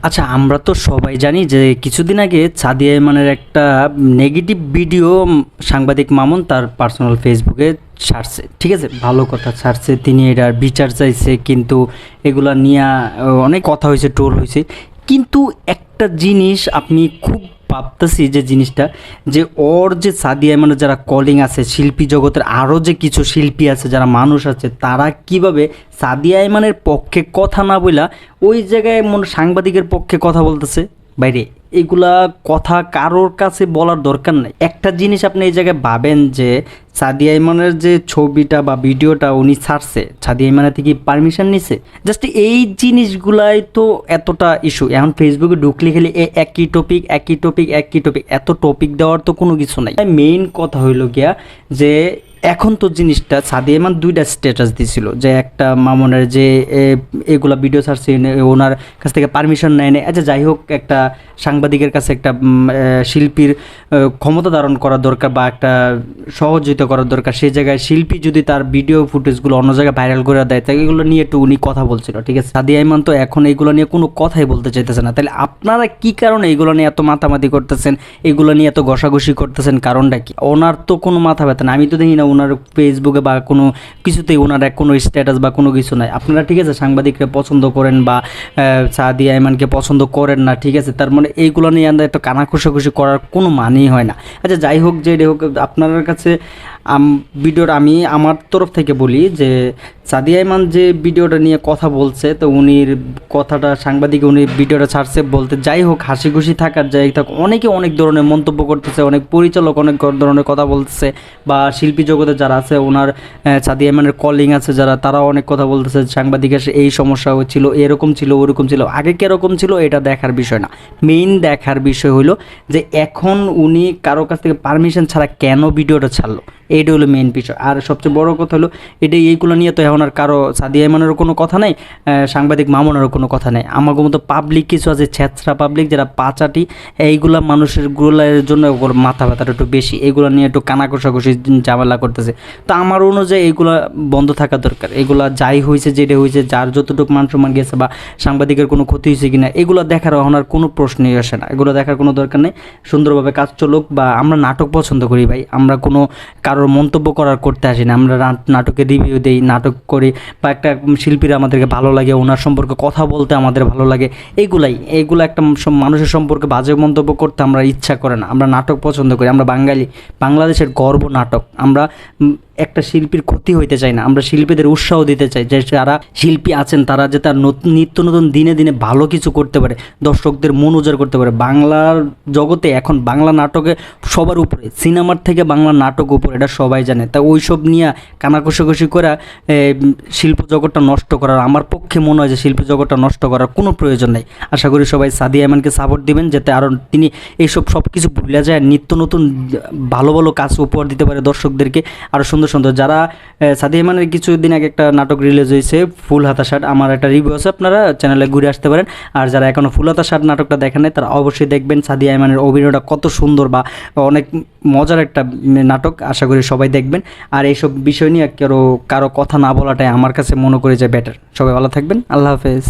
আচ্ছা, আমরা তো সবাই জানি যে কিছুদিন আগে সাদিয়া ইমানের একটা নেগেটিভ ভিডিও সাংবাদিক মামুন তার পার্সোনাল ফেসবুকে ছাড়ছে। ঠিক আছে, ভালো কথা ছাড়ছে, তিনি এটার বিচার চাইছে, কিন্তু এগুলা নিয়ে অনেক কথা হয়েছে, ট্রোল হয়েছে। কিন্তু একটা জিনিস আপনি খুব ভাবতেছি যে জিনিসটা, যে ওর যে সাদিয়া ইমানের যারা কলিং আছে, শিল্পী জগতের আরও যে কিছু শিল্পী আছে, যারা মানুষ আছে, তারা কিভাবে সাদিয়া ইমানের পক্ষে কথা না বইলা ওই জায়গায় সাংবাদিকের পক্ষে কথা বলতেছে। বাইরে এগুলা কথা কারোর কাছে বলার দরকার নাই। একটা জিনিস আপনি এই জায়গায় ভাবেন যে সাদিয়া ইমানের যে ছবিটা বা ভিডিওটা উনি ছাড়ছে, সাদিয়া ইমানের থেকে পারমিশন নিছে, জাস্ট এই জিনিসগুলাই তো এতটা ইস্যু। এখন ফেসবুকে ঢুকলে খেলে একই টপিক একই টপিক একই টপিক, এত টপিক দেওয়ার তো কোনো কিছু নাই। মেইন কথা হইল গিয়া যে এখন তো জিনিসটা সাদিয়া ইমান দুইটা স্ট্যাটাস দিছিল, যে একটা মামুনের যে এগুলা ভিডিও ছাড়ছে ওনার কাছ থেকে পারমিশন নেয় নেয়। আচ্ছা যাই হোক, একটা সাংবাদিকের কাছে একটা শিল্পীর ক্ষমতা ধারণ করা দরকার বা একটা সহযোগিতা করার দরকার। সেই জায়গায় শিল্পী যদি তার ভিডিও ফুটেজগুলো অন্য জায়গায় ভাইরাল করে দেয়, তাই এগুলো নিয়ে একটু উনি কথা বলছিল। ঠিক আছে, সাদিয়া ইমান তো এখন এইগুলো নিয়ে কোনো কথাই বলতে চাইতেছে না। তাহলে আপনারা কি কারণে এগুলো নিয়ে এত মাতামাতি করতেছেন, এগুলো নিয়ে এত ঘষাঘষি করতেছেন? কারণটা কি? ওনার তো কোনো মাথা ব্যথা না, আমি তো দেখি না ওনার ফেসবুকে বা কোনো কিছুতেই ওনার কোনো স্ট্যাটাস বা কোনো কিছু নাই। আপনারা ঠিক আছে সাংবাদিকরা পছন্দ করেন বা সাদিয়া ইমানকে পছন্দ করেন না, ঠিক আছে, তার মানে এইগুলো নিয়ে আমরা একটু কানা ঘষাঘষি করার কোনো মানেই হয় না। আচ্ছা যাই হোক, যে হোক, আপনার কাছে ভিডিওটা আমি আমার তরফ থেকে বলি যে সাদিয়া ইমান যে ভিডিওটা নিয়ে কথা বলছে, তো উনির কথাটা সাংবাদিক উনি ভিডিওটা ছাড়ছে বলতে, যাই হোক হাসি খুশি থাকার যাই থাক, অনেকে অনেক ধরনের মন্তব্য করতেছে, অনেক পরিচালক অনেক ধরনের কথা বলতেছে, বা শিল্পী জগতে যারা আছে ওনার সাদিয়া ইমানের কলিং আছে যারা, তারাও অনেক কথা বলতেছে সাংবাদিকের এই সমস্যা হচ্ছিল, এরকম ছিল ওরকম ছিল। আগে কীরকম ছিল এটা দেখার বিষয় না, মেইন দেখার বিষয় হলো যে এখন উনি কারো কাছ থেকে পারমিশন ছাড়া কেন ভিডিওটা ছাড়লো, এইটা হলো মেইন বিষয়। আর সবচেয়ে বড় কথা হলো এটা, এইগুলো নিয়ে তো এখন আর কারো সাদিয়া ইমানেরও কোনো কথা নেই, সাংবাদিক মামুনেরও কোনো কথা নেই। আমার মতো পাবলিক কিছু আছে, ছেঁচড়া পাবলিক যারা পাচাটি, এইগুলা মানুষের গুলার জন্য ওর মাথা ব্যথাটা একটু বেশি, এইগুলো নিয়ে একটু কানা কষাকষি ঝামেলা করতেছে। তো আমার অনুযায়ী এইগুলা বন্ধ থাকা দরকার। এগুলা যাই হয়েছে, যেটা হয়েছে, যার যতটুকু মান সম্মান গেছে বা সাংবাদিকের কোনো ক্ষতি হয়েছে কিনা, এগুলো দেখার এখন আর কোনো প্রশ্নই আসে না, এগুলো দেখার কোনো দরকার নেই। সুন্দরভাবে কাজ চলুক। বা আমরা নাটক পছন্দ করি ভাই, আমরা কোনো কারোর মন্তব্য করার করতে আসি না, আমরা নাটকের রিভিউ দেই, নাটক করি, বা একটা শিল্পীরা আমাদেরকে ভালো লাগে, ওনার সম্পর্কে কথা বলতে আমাদের ভালো লাগে, এইগুলো একটা মানুষের সম্পর্কে বাজে মন্তব্য করতে আমরা ইচ্ছা করে না। আমরা নাটক পছন্দ করি, আমরা বাঙালি, বাংলাদেশের গর্ব নাটক। আমরা একটা শিল্পীর ক্ষতি হইতে চাই না, আমরা শিল্পীদের উৎসাহ দিতে চাই যে যারা শিল্পী আছেন তারা যে তার নিত্য নতুন দিনে দিনে ভালো কিছু করতে পারে, দর্শকদের মন উজাড় করতে পারে। বাংলার জগতে এখন বাংলা নাটকে সবার উপরে, সিনেমার থেকে বাংলা নাটক উপরে, এটা সবাই জানে। তা ওইসব নিয়ে কানাকষাকষি করে শিল্প জগৎটা নষ্ট করার, আমার পক্ষে মনে হয় যে শিল্প জগৎটা নষ্ট করার কোনো প্রয়োজন নেই। আশা করি সবাই সাদিয়া ইমানকে সাপোর্ট দিবেন, যাতে আরও তিনি এইসব সব কিছু ভুলে যায়, নিত্য নতুন ভালো ভালো কাজ উপহার দিতে পারে দর্শকদেরকে আরও সুন্দর সুন্দর। যারা সাদিয়া ইমানের কিছুদিন আগে একটা নাটক রিলিজ হয়েছে ফুল হাতা শার্ট, আমার একটা রিভিউ আছে, আপনারা চ্যানেলে ঘুরে আসতে পারেন। আর যারা এখনও ফুল হাতা শার্ট নাটকটা দেখেন নাই তারা অবশ্যই দেখবেন। সাদিয়া ইমানের অভিনয়টা কত সুন্দর বা অনেক মজার একটা নাটক, আশা করি সবাই দেখবেন। আর এইসব বিষয় নিয়ে কারো কথা না বলাটাই আমার কাছে মনে করি যে বেটার। সবাই ভালো থাকবেন, আল্লাহ হাফেজ।